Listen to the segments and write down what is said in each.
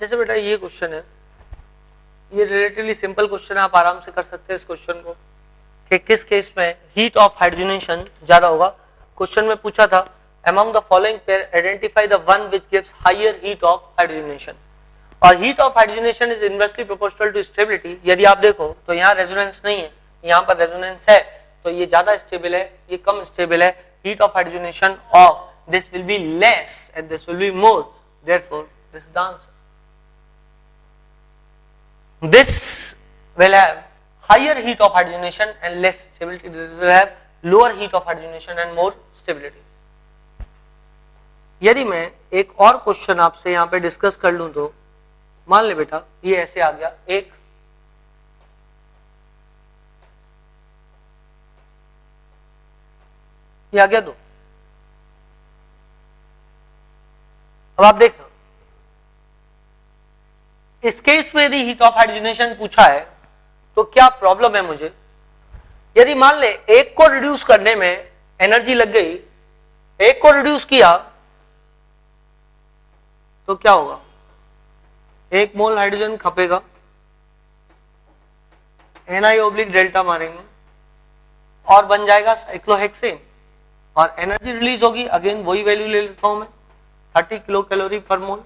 जैसे बेटा ये क्वेश्चन है, ये रिलेटिवली सिंपल क्वेश्चन है, आप आराम से कर सकते हैं इस क्वेश्चन को कि किस केस में हीट ऑफ हाइड्रोजनेशन ज्यादा होगा। क्वेश्चन में पूछा था among the following pair identify the one which gives higher heat of hydrogenation, और heat of hydrogenation is inversely proportional to stability। यदि आप देखो तो यहाँ रेजोनेंस नहीं है, यहाँ पर रेजोनेंस है, तो ये ज्यादा स्टेबल है, ये कम स्टेबल है। heat of hydrogenation of this will be less and this will be more, therefore this is the answer. This will have higher heat of hydrogenation and less stability, this will have lower heat of hydrogenation and more stability। यदि मैं एक और question आपसे यहाँ पे discuss कर लूं तो मान ले बेटा ये ऐसे आ गया, एक ये आ गया दो। अब आप देखना इस केस में यदि हीट ऑफ हाइड्रोजनेशन पूछा है तो क्या प्रॉब्लम है मुझे। यदि मान ले एक को रिड्यूस करने में एनर्जी लग गई, एक को रिड्यूस किया तो क्या होगा, एक मोल हाइड्रोजन खपेगा, Ni/डेल्टा मारेंगे और बन जाएगा साइक्लोहेक्सेन, और एनर्जी रिलीज होगी, अगेन वही वैल्यू ले लेता हूं मैं 30 किलो कैलोरी पर मोल।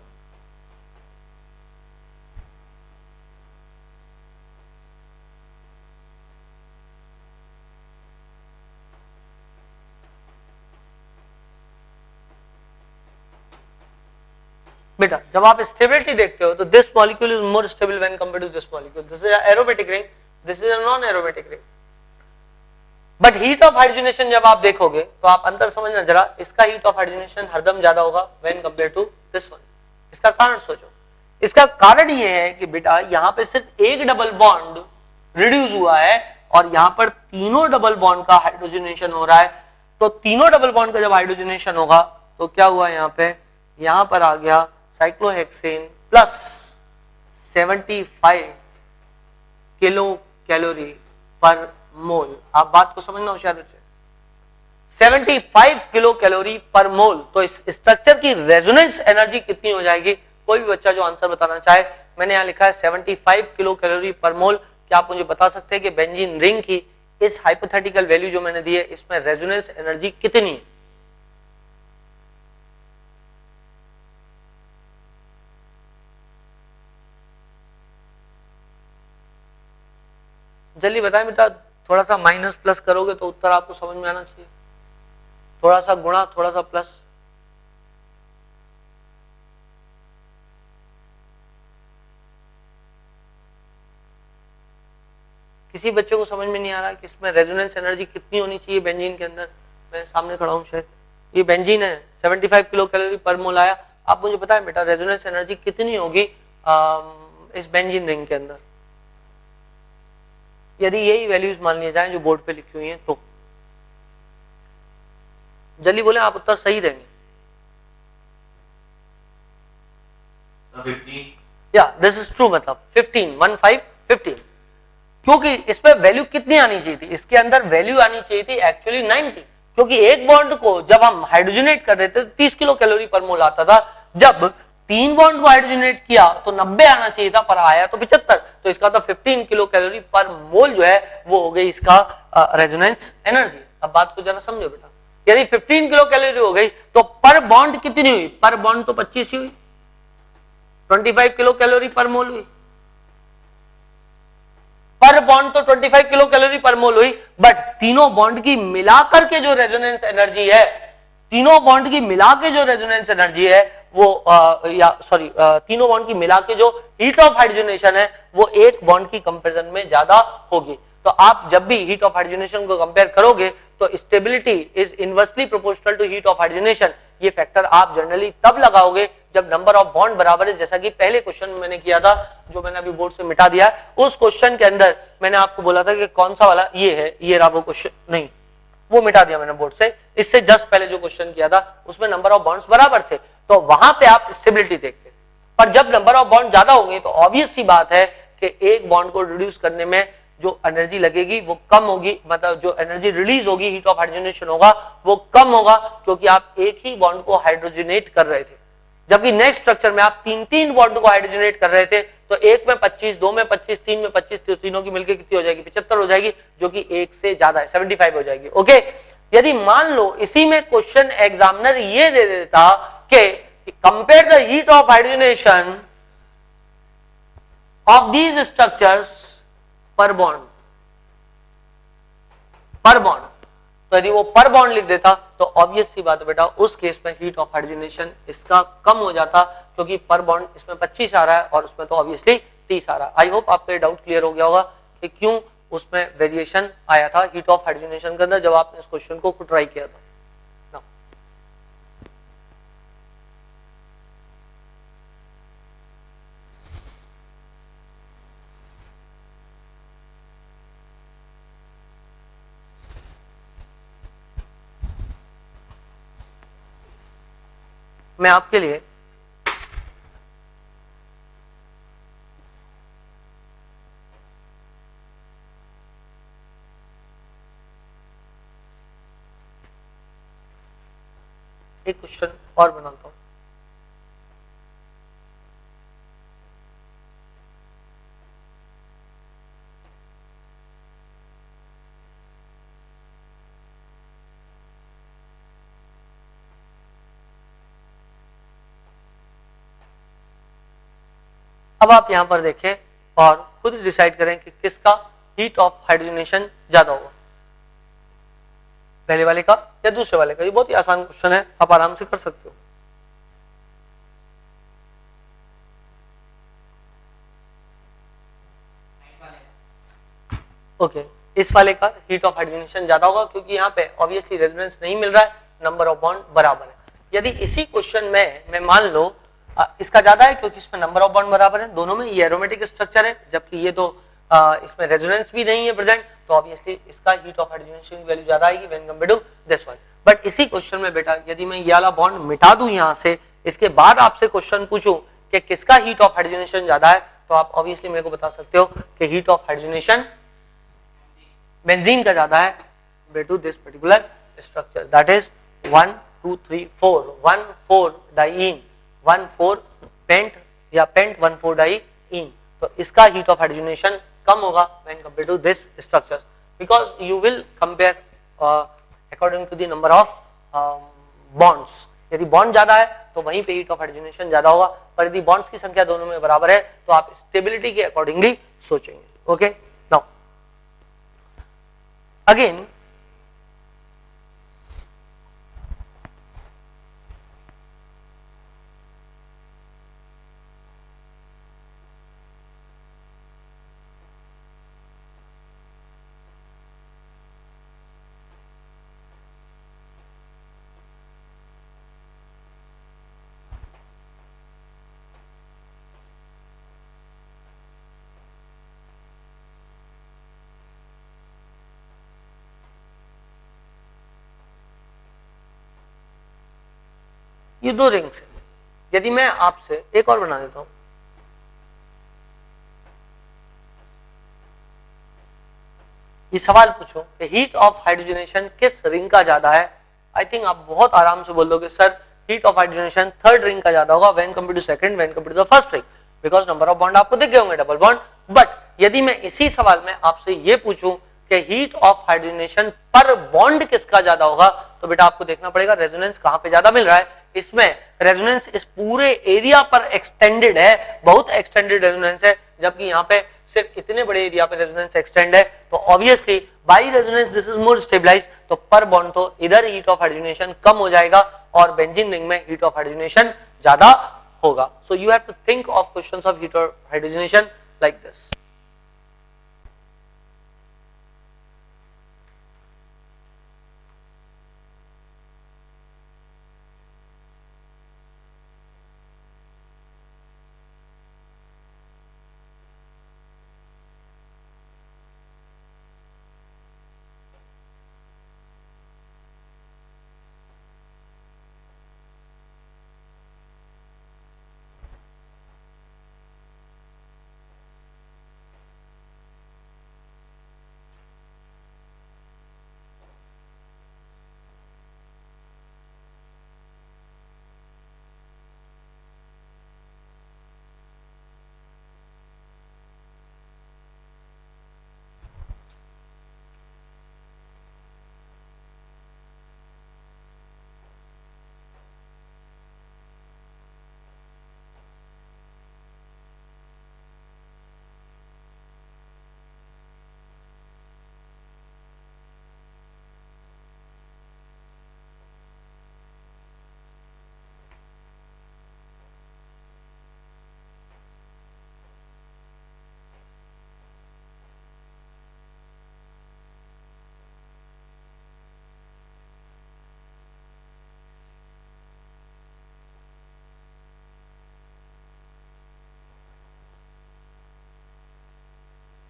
बेटा जब आप स्टेबिलिटी देखते हो तो this molecule is more stable when compared to this molecule, this is aromatic ring, this is a non aromatic ring. But heat of hydrogenation जब आप देखोगे तो आप अंतर समझना जरा, इसका हीट ऑफ हाइड्रोजनेशन हरदम ज्यादा होगा when compare to this one. इसका कारण सोचो, इसका कारण ये है कि बेटा यहाँ पे सिर्फ एक डबल बॉन्ड रिड्यूस हुआ है और यहाँ पर तीनों डबल बॉन्ड का हाइड्रोजनेशन हो रहा है। तो तीनों डबल बॉन्ड का जब हाइड्रोजनेशन होगा तो क्या हुआ, यहाँ पर आ गया साइक्लोहेक्सेन प्लस 75 किलो कैलोरी पर मोल। आप बात को समझना होशियार बच्चे, 75 किलो कैलोरी पर मोल। तो इस स्ट्रक्चर की रेजोनेंस एनर्जी कितनी हो जाएगी, कोई भी बच्चा जो आंसर बताना चाहे। मैंने यहां लिखा है 75 किलो कैलोरी पर मोल। क्या आप मुझे बता सकते हैं कि बेंजीन रिंग की इस हाइपोथेटिकल वैल्यू जो मैंने दी है इसमें रेजोनेंस एनर्जी कितनी है? जल्दी बताएं बेटा, थोड़ा सा माइनस प्लस करोगे तो उत्तर आपको समझ में आना चाहिए, थोड़ा सा गुणा थोड़ा सा प्लस। किसी बच्चे को समझ में नहीं आ रहा कि इसमें रेजोनेंस एनर्जी कितनी होनी चाहिए बेंजीन के अंदर। मैं सामने खड़ा हूं, शायद ये बेंजीन है, 75 किलो कैलोरी पर मोल आया। आप मुझे बताएं बेटा रेजोनेंस एनर्जी कितनी होगी इस बेंजीन रिंग के अंदर, यदि यही वैल्यूज मान लिए जाएं जो बोर्ड पे लिखी हुई हैं तो। जल्दी बोले, आप उत्तर सही देंगे। या दिस इज ट्रू, मतलब 15 क्योंकि इसमें वैल्यू कितनी आनी चाहिए थी, इसके अंदर वैल्यू आनी चाहिए थी एक्चुअली 90, क्योंकि एक बॉन्ड को जब हम हाइड्रोजनेट कर रहे थे तो 30 किलो कैलोरी पर मोल आता था। जब तीन बॉन्ड को हाइड्रोजनेट किया तो 90 आना चाहिए था, पर आया तो 75। तो इसका तो 15 किलो कैलोरी पर मोल जो है वो हो गई इसका रेजोनेंस एनर्जी। अब बात को जरा समझो बेटा, यदि 15 किलो कैलोरी हो गई तो पर बॉन्ड कितनी हुई, पर बॉन्ड तो 25 ही हुई, 25 किलो कैलोरी पर मोल हुई। पर बॉन्ड तो 25 किलो कैलोरी पर मोल हुई, बट तीनों बॉन्ड की मिलाकर के जो रेजोनेंस एनर्जी है, तीनों बॉन्ड की मिला के जो रेजोनेंस एनर्जी है वो तीनों बॉन्ड की मिला के जो हीट ऑफ हाइड्रोजनेशन है वो एक बॉन्ड की कंपैरिजन में ज्यादा होगी। तो आप जब भी हीट ऑफ हाइड्रोजनेशन को कंपेयर करोगे तो stability is inversely proportional to heat of hydrogenation. ये फैक्टर आप जनरली तब लगाओगे जब नंबर ऑफ बॉन्ड बराबर है, जैसा कि पहले क्वेश्चन में मैंने किया था, जो मैंने अभी बोर्ड से मिटा दिया है। उस क्वेश्चन के अंदर मैंने आपको बोला था कि कौन सा वाला ये है, ये रहा वो क्वेश्चन, नहीं वो मिटा दिया मैंने बोर्ड से। इससे जस्ट पहले जो क्वेश्चन किया था उसमें नंबर ऑफ बॉन्ड्स बराबर थे, तो वहां पे आप स्टेबिलिटी देखते। पर जब नंबर ऑफ बॉन्ड ज्यादा होंगे तो ऑब्वियस सी बात है कि एक बॉन्ड को रिड्यूस करने में जो एनर्जी लगेगी वो कम होगी, मतलब जो एनर्जी रिलीज होगी, हीट ऑफ हाइड्रोजनेशन होगा वो कम होगा, क्योंकि आप एक ही बॉन्ड को हाइड्रोजनेट कर रहे थे। जबकि नेक्स्ट स्ट्रक्चर में आप तीन तीन बॉन्ड को हाइड्रोजनेट कर रहे थे, तो एक में 25, दो में 25, तीन में 25, तो तीनों की मिलकर कितनी हो जाएगी? 75 हो जाएगी, जो कि एक से ज्यादा है, 75 हो जाएगी। ओके, यदि मान लो इसी में क्वेश्चन एग्जामिनर ये दे देता कि compare the heat of hydrogenation of these structures पर बॉन्ड, पर बॉन्ड, तो यदि वो पर बॉन्ड लिख देता तो ऑब्वियस सी बात है बेटा, उस केस में हीट ऑफ हाइड्रोजनेशन इसका कम हो जाता, क्योंकि पर बॉन्ड इसमें 25 आ रहा है और उसमें तो ऑब्वियसली 30 आ रहा है। आई होप आपका ये डाउट क्लियर हो गया होगा कि क्यों उसमें वेरिएशन आया था हीट ऑफ हाइड्रोजनेशन के अंदर जब आपने इस क्वेश्चन को खुद ट्राई किया था। मैं आपके लिए एक क्वेश्चन और बनाता हूं। अब आप यहां पर देखें और खुद डिसाइड करें कि किसका हीट ऑफ हाइड्रोजनेशन ज्यादा होगा, पहले वाले का या दूसरे वाले का। ये बहुत ही आसान क्वेश्चन है, आप आराम से कर सकते हो। ओके, इस वाले का हीट ऑफ हाइड्रोजनेशन ज्यादा होगा क्योंकि यहाँ पे ऑब्वियसली रेजोनेंस नहीं मिल रहा है, नंबर ऑफ बॉन्ड बराबर है। यदि इसी क्वेश्चन में मैं मान लो इसका ज्यादा है क्योंकि इसमें नंबर ऑफ बॉन्ड बराबर है, दोनों में ये एरोमेटिक स्ट्रक्चर है, जबकि ये तो इसमें रेजोनेंस भी नहीं है प्रेजेंट, तो ऑब्वियसली इसका हीट ऑफ हाइड्रोजनेशन की वैल्यू ज्यादा आएगी when compared to this one. But इसी क्वेश्चन में बेटा यदि मैं ये वाला बॉन्ड मिटा दूं यहां से, इसके बाद आपसे क्वेश्चन पूछूं कि किसका हीट ऑफ हाइड्रोजनेशन ज्यादा है, तो आप ऑब्वियसली मेरे को बता सकते हो कि हीट ऑफ हाइड्रोजनेशन बेंजीन का ज्यादा है compared to this particular structure, that is 1 2 3 4 1 4 diene 1 4 paint या पेंट 1 4 डाइईन, तो इसका हीट ऑफ हाइड्रोजनेशन कम होगा when compared to this structure because you will compare according to the number of bonds। यदि bond ज्यादा है तो वहीं पे हीट ऑफ हाइड्रोजनेशन ज्यादा होगा, पर यदि बॉन्ड्स की संख्या दोनों में बराबर है तो आप स्टेबिलिटी के अकॉर्डिंगली सोचेंगे। ओके, नाउ again ये दो रिंग्स है, यदि मैं आपसे एक और बना देता हूं, ये सवाल पूछो कि हीट ऑफ हाइड्रोजनेशन किस रिंग का ज्यादा है, आई थिंक आप बहुत आराम से बोल दोगे sir heat of hydrogenation third ring का ज्यादा होगा when compared to second, when compared to the first ring, because number of bond आपको दिख गए होंगे डबल बॉन्ड। बट यदि मैं इसी सवाल में आपसे ये पूछूं कि हीट ऑफ हाइड्रोजनेशन पर बॉन्ड किसका ज्यादा होगा, तो बेटा आपको देखना पड़ेगा रेजोनेंस कहां पे ज्यादा मिल रहा है। इसमें रेजोनेंस इस पूरे एरिया पर एक्सटेंडेड है, बहुत एक्सटेंडेड रेजोनेंस है, जबकि यहाँ पे सिर्फ इतने बड़े एरिया पे रेजोनेंस एक्सटेंड है, तो obviously by resonance this is more stabilized, तो पर बॉन्ड तो इधर हीट ऑफ हाइड्रोजनेशन कम हो जाएगा और बेंजीन रिंग में हीट ऑफ हाइड्रोजनेशन ज्यादा होगा। So you have to think of questions of heat of hydrogenation like this.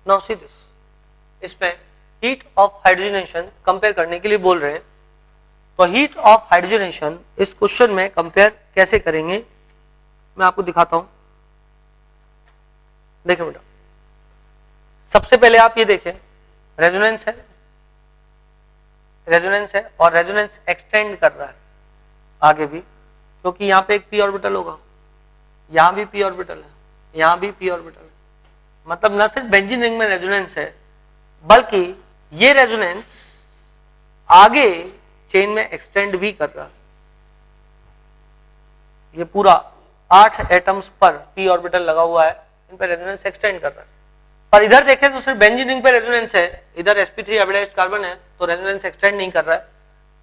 Now see this, इसमें हीट ऑफ हाइड्रोजनेशन कंपेयर करने के लिए बोल रहे हैं। तो हीट ऑफ हाइड्रोजनेशन इस क्वेश्चन में कंपेयर कैसे करेंगे मैं आपको दिखाता हूं। देखिए बेटा, सबसे पहले आप ये देखें, रेजोनेंस है, रेजोनेंस है और रेजोनेंस एक्सटेंड कर रहा है आगे भी, क्योंकि यहां पे एक पी ऑर्बिटल होगा, यहां भी पी ऑर्बिटल है, यहां भी पी ऑर्बिटल है। मतलब न सिर्फ बेंजीन रिंग में रेजोनेंस है, बल्कि ये रेजोनेंस आगे चेन में एक्सटेंड भी कर रहा है। ये पूरा 8 एटम्स पर पी ऑर्बिटल लगा हुआ है, इन पर रेजोनेंस एक्सटेंड कर रहा है। पर इधर देखें तो सिर्फ बेंजीन रिंग पे रेजोनेंस है, इधर sp3 हाइब्रिडाइज्ड कार्बन है तो रेजोनेंस एक्सटेंड नहीं कर रहा है।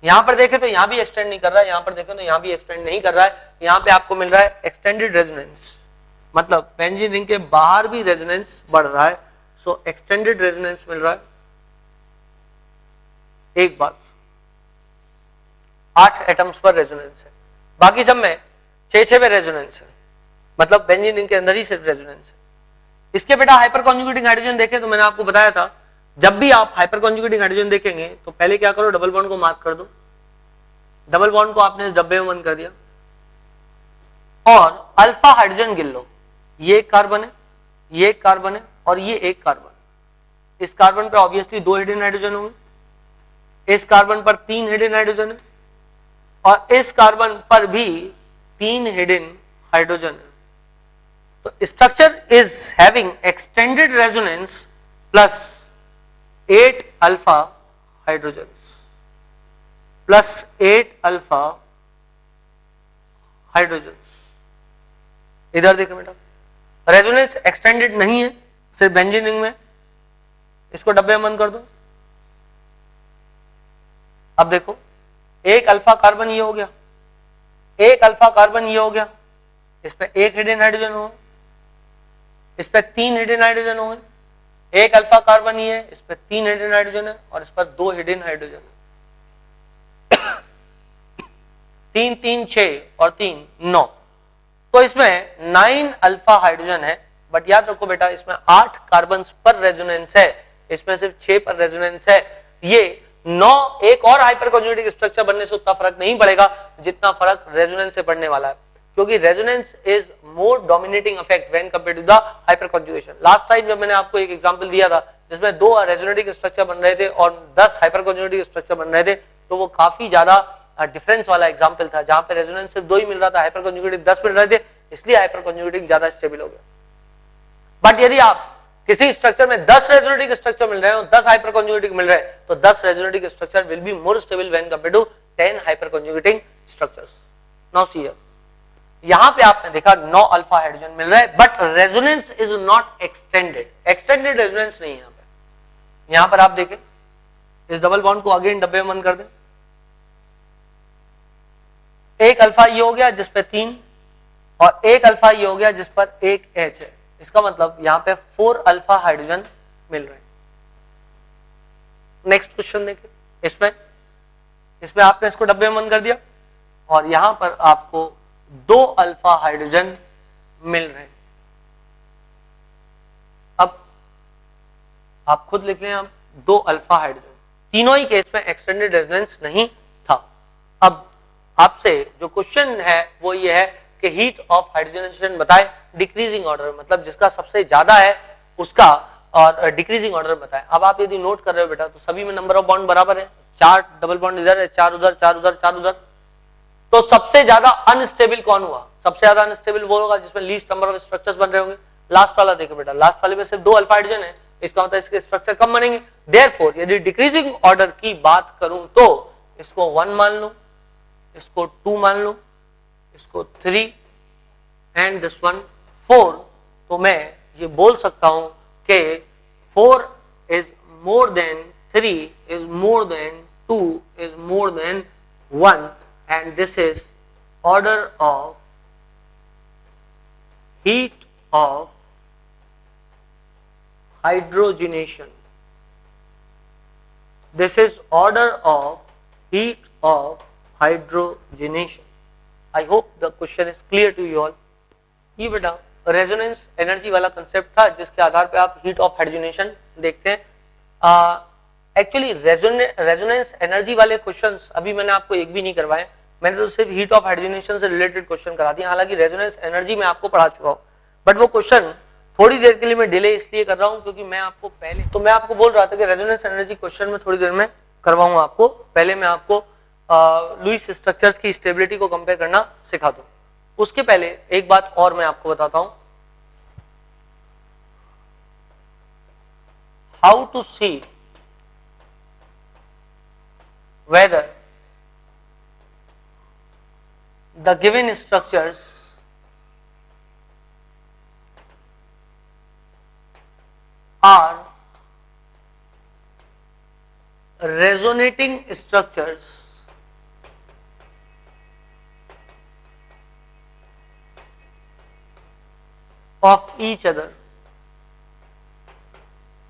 यहां पर देखें तो यहां भी एक्सटेंड नहीं कर रहा है, यहां पर देखें तो यहां भी एक्सटेंड नहीं कर रहा है। यहां पे आपको मिल रहा है एक्सटेंडेड रेजोनेंस, मतलब बेंजीन रिंग के बाहर भी रेजोनेंस बढ़ रहा है, सो एक्सटेंडेड रेजोनेंस मिल रहा है। एक बात, 8 एटम्स पर रेजोनेंस है, बाकी सब में 6 पे रेजोनेंस है, मतलब बेंजीन रिंग के अंदर ही सिर्फ रेजोनेंस है। इसके बेटा हाइपर कॉन्जुगेटिंग हाइड्रोजन देखें तो मैंने आपको बताया था, जब भी आप हाइपर कॉन्जुगेटिंग हाइड्रोजन देखेंगे तो पहले क्या करो, डबल बॉन्ड को मार्क कर दो। डबल बॉन्ड को आपने डब्बे में बंद कर दिया और अल्फा हाइड्रोजन गिन लो। ये एक कार्बन है, ये एक कार्बन है और ये एक कार्बन। इस कार्बन पर ऑब्वियसली 2 हिडन हाइड्रोजन होंगे, इस कार्बन पर 3 हिडन हाइड्रोजन है और इस कार्बन पर भी 3 हिडन हाइड्रोजन है। तो structure is having extended resonance plus 8 alpha hydrogen plus 8 alpha hydrogen. इधर देखो बेटा, रेजोनेंस एक्सटेंडेड नहीं है सिर्फ बेंजीन रिंग में, इसको डब्बे में बंद कर दो। अब देखो, एक अल्फा कार्बन ये हो गया, एक अल्फा कार्बन ये हो गया, इस पे 1 हिडन हाइड्रोजन हो, इस पे 3 हिडन हाइड्रोजन होंगे, एक अल्फा कार्बन ही है, इस पे 3 हिडन हाइड्रोजन है और इस पर 2 हिडन हाइड्रोजन है। 3 3 6 और 3 9, तो इसमें 9 अल्फा हाइड्रोजन है। बट याद रखो बेटा, इसमें 8 कार्बन पर रेजोनेंस है, इसमें सिर्फ 6 पर रेजोनेंस है। ये 9 एक और हाइपर कॉन्जुगेटिव स्ट्रक्चर बनने से उतना फर्क नहीं पड़ेगा जितना फर्क रेजोनेंस से पड़ने वाला है, क्योंकि resonance is more dominating effect when compared to the hyperconjugation. Last time जब मैंने आपको एक एग्जांपल दिया था जिसमें 2 रेजोनेटिंग स्ट्रक्चर बन रहे थे और 10 हाइपर कॉन्जुगेटिव स्ट्रक्चर बन रहे थे, तो वो काफी ज्यादा डिफरेंस वाला एग्जांपल था, जहां पे रेजोनेंस सिर्फ 2 ही मिल रहा था, हाइपर कॉन्जुगेटिव 10 मिल रहे थे, इसलिए हाइपर कॉन्जुगेटिव ज्यादा स्टेबल हो गया। बट यदि आप किसी स्ट्रक्चर में 10 रेजोनेटिव स्ट्रक्चर मिल रहे हैं और 10 हाइपर कॉन्जुगेटिव मिल रहे हैं, तो 10 resonative structure will be more stable when compared to 10 hyperconjugating structures. Now see here, यहां पे आपने देखा 9 अल्फा हाइड्रोजन मिल रहा है, but resonance is not extended, extended resonance नहीं है यहां पे। यहां पर आप देखें, इस डबल बॉन्ड को अगेन डब्बे में बंद कर दें, एक अल्फा ये हो गया जिस पे 3 और एक अल्फा ये हो गया जिस पर एक H है, इसका मतलब यहां पे 4 अल्फा हाइड्रोजन मिल रहे हैं। नेक्स्ट क्वेश्चन देखिए, इसमें आपने इसको डब्बे में बंद कर दिया और यहां पर आपको 2 अल्फा हाइड्रोजन मिल रहे हैं। अब आप खुद लिख लें, आप 2 अल्फा हाइड्रोजन, तीनों ही केस में एक्सटेंडेड रेजोनेंस नहीं था। अब आपसे जो क्वेश्चन है वो ये है कि हीट ऑफ हाइड्रोजनेशन बताए डिक्रीजिंग ऑर्डर, मतलब जिसका सबसे ज्यादा है उसका, और डिक्रीजिंग ऑर्डर बताए। अब आप यदि नोट कर रहे हो बेटा, तो सभी में नंबर ऑफ बॉन्ड बराबर है, 4 डबल बॉन्ड इधर है, 4 उधर, 4 उधर, 4 उधर, तो सबसे ज्यादा अनस्टेबल कौन हुआ? सबसे ज्यादा अनस्टेबल वो होगा जिसमें लीस्ट नंबर ऑफ स्ट्रक्चर्स बन रहे होंगे। लास्ट वाला देखो बेटा, लास्ट वाले में सिर्फ 2 अल्फा हाइड्रोजन है, इसका मतलब इसके स्ट्रक्चर कम बनेंगे। देयरफॉर यदि डिक्रीजिंग ऑर्डर की बात करूं तो इसको 1 मान लो, इसको 2 मान लो, इसको 3 एंड दिस वन 4, तो मैं ये बोल सकता हूं कि 4 is more than 3 is more than 2 is more than 1, and this is order of heat of hydrogenation. This is order of heat of hydrogenation. I hope the question is clear to you all. ये बेटा resonance energy वाला concept था जिसके आधार पे आप heat of hydrogenation देखते हैं। Actually resonance energy वाले क्वेश्चंस अभी मैंने आपको एक भी नहीं करवाए, मैंने तो सिर्फ हीट ऑफ हाइड्रोजनेशन से रिलेटेड क्वेश्चन करा दिए। हालांकि रेजोनेंस एनर्जी मैं आपको पढ़ा चुका हूं, बट वो क्वेश्चन थोड़ी देर के लिए मैं डिले इसलिए कर रहा हूं क्योंकि मैं आपको पहले तो मैं आपको बोल रहा था कि रेजोनेंस एनर्जी क्वेश्चन में थोड़ी देर में करवाऊंगा आपको। पहले मैं आपको लुईस स्ट्रक्चर्स की स्टेबिलिटी को कंपेयर करना सिखा दूं। उसके पहले एक बात और मैं आपको बताता हूं, how to see whether the given structures are resonating structures of each other,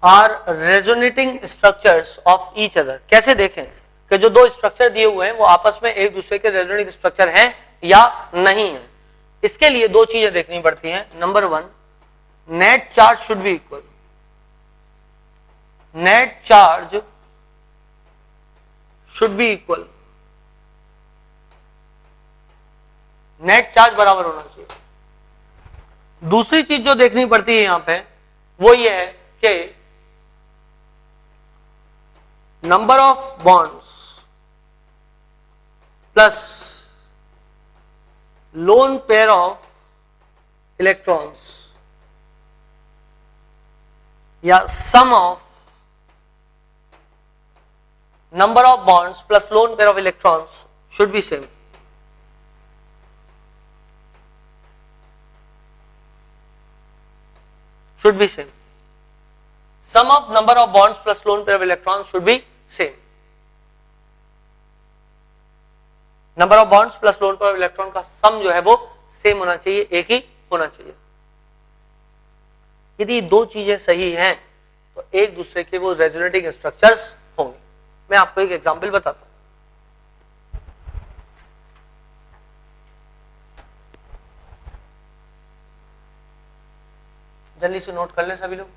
are resonating structures of each other। कैसे देखें कि जो दो स्ट्रक्चर दिए हुए हैं वो आपस में एक दूसरे के रेजोनेटिंग स्ट्रक्चर हैं या नहीं है। इसके लिए दो चीजें देखनी पड़ती हैं। Number one, net charge should be equal. Net charge should be equal, net charge बराबर होना चाहिए। दूसरी चीज जो देखनी पड़ती है यहां पे वो ये है कि number of bonds plus lone pair of electrons या sum of number of bonds plus lone pair of electrons should be same. should be same. Sum of number of bonds plus lone pair of electrons should be same. Number of bonds plus lone pair of electron का sum जो है वो same होना चाहिए, एक ही होना चाहिए। यदि दो चीजें सही हैं तो एक दूसरे के वो रेजोनेटिंग स्ट्रक्चर्स होंगे। मैं आपको एक एग्जांपल बताता हूं। जल्दी से नोट कर लें सभी लोग।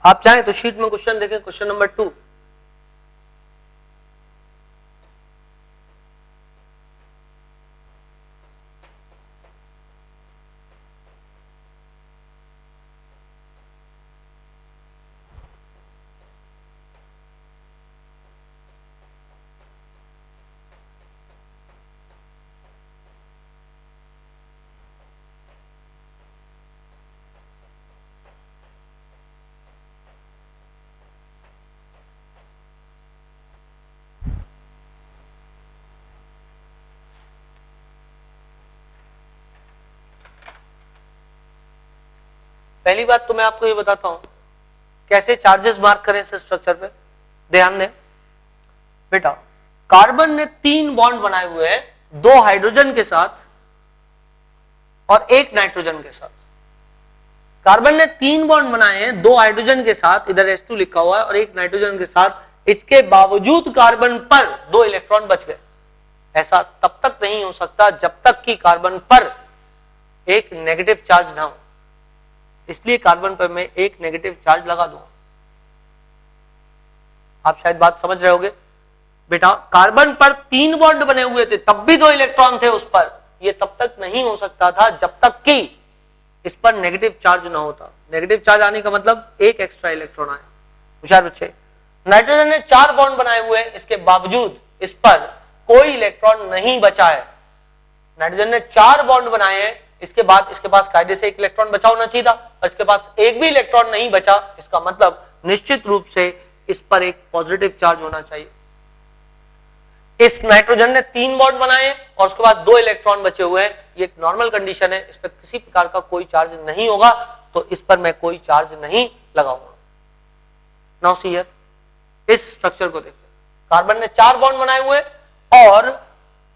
आप चाहें तो शीट में क्वेश्चन देखें, क्वेश्चन नंबर 2। पहली बात तो मैं आपको ये बताता हूं कैसे चार्जेस मार्क करें इस स्ट्रक्चर पे। ध्यान दें बेटा, कार्बन ने 3 बॉन्ड बनाए हुए हैं, 2 हाइड्रोजन के साथ और 1 नाइट्रोजन के साथ। कार्बन ने 3 बॉन्ड बनाए हैं, 2 हाइड्रोजन के साथ, इधर H2 लिखा हुआ है, और 1 नाइट्रोजन के साथ। इसके बावजूद कार्बन पर 2 इलेक्ट्रॉन बच गए। ऐसा तब तक नहीं हो सकता जब तक कि कार्बन पर एक नेगेटिव चार्ज ना हो। इसलिए कार्बन पर मैं एक नेगेटिव चार्ज लगा दूंगा। आप शायद बात समझ रहे होगे बेटा। कार्बन पर 3 बॉन्ड बने हुए थे, तब भी 2 इलेक्ट्रॉन थे उस पर। यह तब तक नहीं हो सकता था जब तक कि इस पर नेगेटिव चार्ज ना होता। नेगेटिव चार्ज आने का मतलब एक एक्स्ट्रा इलेक्ट्रॉन आया। होशियार बच्चे, नाइट्रोजन ने 4 बॉन्ड बनाए हुए हैं, इसके बावजूद इस पर कोई इलेक्ट्रॉन नहीं बचा है। नाइट्रोजन ने 4 बॉन्ड बनाए हैं, इसके बाद इसके पास कायदे से 1 इलेक्ट्रॉन बचा होना चाहिए था, और इसके पास एक भी इलेक्ट्रॉन नहीं बचा। इसका मतलब निश्चित रूप से इस पर एक पॉजिटिव चार्ज होना चाहिए। इस नाइट्रोजन ने 3 बॉन्ड बनाए और उसके पास 2 इलेक्ट्रॉन बचे हुए हैं। ये एक नॉर्मल कंडीशन है, इस पर किसी प्रकार का कोई चार्ज नहीं होगा, तो इस पर मैं कोई चार्ज नहीं लगाऊंगा। नाउ सी हियर, इस स्ट्रक्चर को देखते हैं। कार्बन ने 4 बॉन्ड बनाए हुए और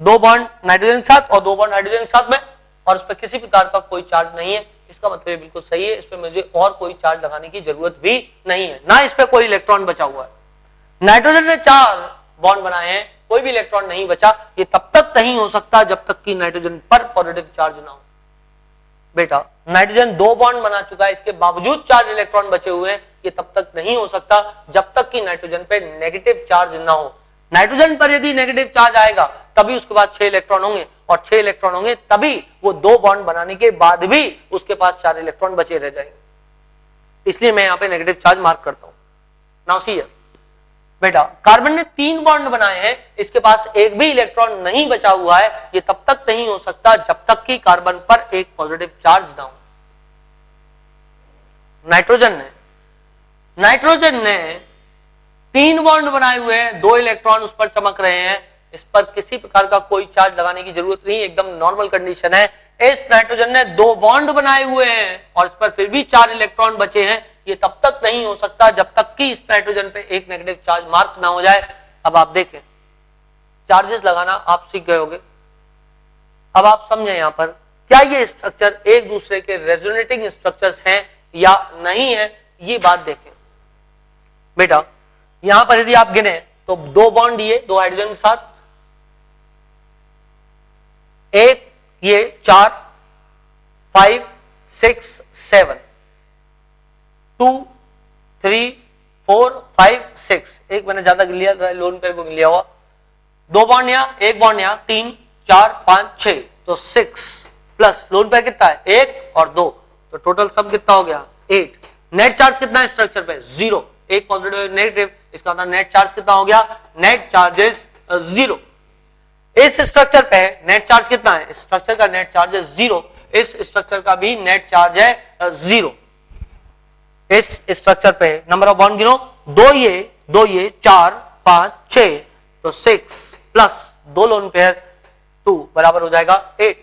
2 बॉन्ड नाइट्रोजन के साथ और 2 बॉन्ड हाइड्रोजन के साथ में और उस पर किसी प्रकार का कोई चार्ज नहीं है, इसका मतलब ये बिल्कुल सही है, इस पर मुझे और कोई चार्ज लगाने की जरूरत भी नहीं है, ना इस पर कोई इलेक्ट्रॉन बचा हुआ है। नाइट्रोजन ने 4 बॉन्ड बनाए हैं, कोई भी इलेक्ट्रॉन नहीं बचा, ये तब तक नहीं हो सकता जब तक कि नाइट्रोजन पर पॉजिटिव चार्ज ना हो। बेटा नाइट्रोजन 2 बॉन्ड बना चुका है, इसके बावजूद 4 इलेक्ट्रॉन बचे हुए हैं, ये तब तक नहीं हो सकता जब तक कि नाइट्रोजन पे नेगेटिव चार्ज ना हो। नाइट्रोजन पर यदि नेगेटिव चार्ज आएगा तभी उसके पास 6 इलेक्ट्रॉन होंगे, और 6 इलेक्ट्रॉन होंगे तभी वो 2 बॉन्ड बनाने के बाद भी उसके पास 4 इलेक्ट्रॉन बचे रह जाएंगे, इसलिए मैं यहां पे नेगेटिव चार्ज मार्क करता हूं। नाउ सी हियर बेटा, कार्बन ने 3 बॉन्ड बनाए हैं, इसके पास एक भी इलेक्ट्रॉन नहीं बचा हुआ है, ये तब तक नहीं हो सकता जब तक कि कार्बन पर एक पॉजिटिव चार्ज ना हो। नाइट्रोजन ने 3 बॉन्ड बनाए हुए हैं, 2 इलेक्ट्रॉन उस पर चमक रहे हैं, इस पर किसी प्रकार का कोई चार्ज लगाने की जरूरत नहीं, एकदम नॉर्मल कंडीशन है। इस नाइट्रोजन ने 2 बॉन्ड बनाए हुए हैं और इस पर फिर भी 4 इलेक्ट्रॉन बचे हैं, ये तब तक नहीं हो सकता जब तक कि इस नाइट्रोजन पे एक नेगेटिव चार्ज मार्क ना हो जाए। अब आप देखें, चार्जेस लगाना आप सीख गए होंगे, अब आप समझें यहां पर क्या ये स्ट्रक्चर एक दूसरे के रेजोनेटिंग स्ट्रक्चर्स हैं या नहीं है, ये बात देखें। बेटा यहां पर यदि आप गिने तो 2 बॉन्ड ये 2 हाइड्रोजन के साथ, एक ये 4 5 6 7 2 3 4 5 6, एक मैंने ज्यादा गिन लिया, लोन पेयर को मिल लिया हुआ। 2 बॉन्ड यहां, 1 बॉन्ड यहां, 3 4 5 6, तो 6 प्लस लोन पेयर कितना है 1 और 2, तो टोटल सब कितना हो गया 8। नेट चार्ज कितना है स्ट्रक्चर पे 0, एक पॉजिटिव नेगेटिव, इसका मतलब नेट चार्ज कितना हो गया, नेट चार्ज इज 0। इस स्ट्रक्चर पे नेट चार्ज कितना है, इस स्ट्रक्चर का नेट चार्ज है 0, इस स्ट्रक्चर का भी नेट चार्ज है 0। इस स्ट्रक्चर पे नंबर ऑफ बॉन्ड गिनो, 2 ये 4 5 6, तो 6 प्लस 2 लोन पेयर 2 बराबर हो जाएगा 8।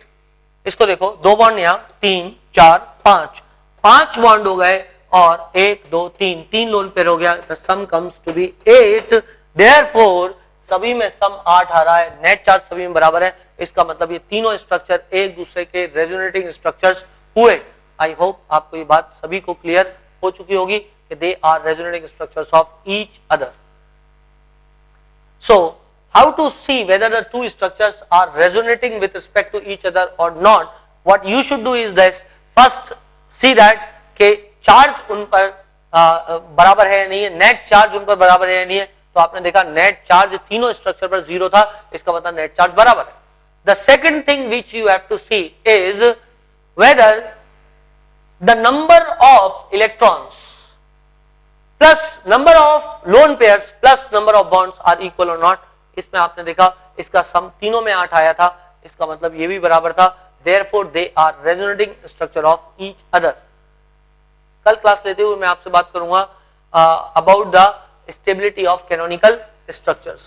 इसको देखो, 2 बॉन्ड यहां 3 4 5, 5 बॉन्ड हो गए और 1 2 3, 3 लोन पेयर हो गया, the sum comes to be 8। Therefore सभी में सम 8 आ रहा है, नेट चार्ज सभी में बराबर है, इसका मतलब ये तीनों स्ट्रक्चर एक दूसरे के रेजोनेटिंग स्ट्रक्चर्स हुए। आई होप आपको ये बात सभी को क्लियर हो चुकी होगी कि they are resonating structures of each other. So how to see whether the two structures are resonating with respect to each other or not, what you should do is this, first see that के charge उन पर बराबर है या नहीं है, net charge उन पर बराबर है या नहीं है, तो आपने देखा नेट चार्ज तीनों स्ट्रक्चर पर 0 था, इसका मतलब नेट चार्ज बराबर है। The second thing which you have to see is whether the number of electrons plus number of lone pairs plus number of bonds are equal or not। इसमें आपने देखा इसका सम तीनों में 8 आया था, इसका मतलब ये भी बराबर था, therefore they are resonating structure of each other। कल क्लास लेते हुए मैं आपसे बात करूंगा about the stability of canonical structures।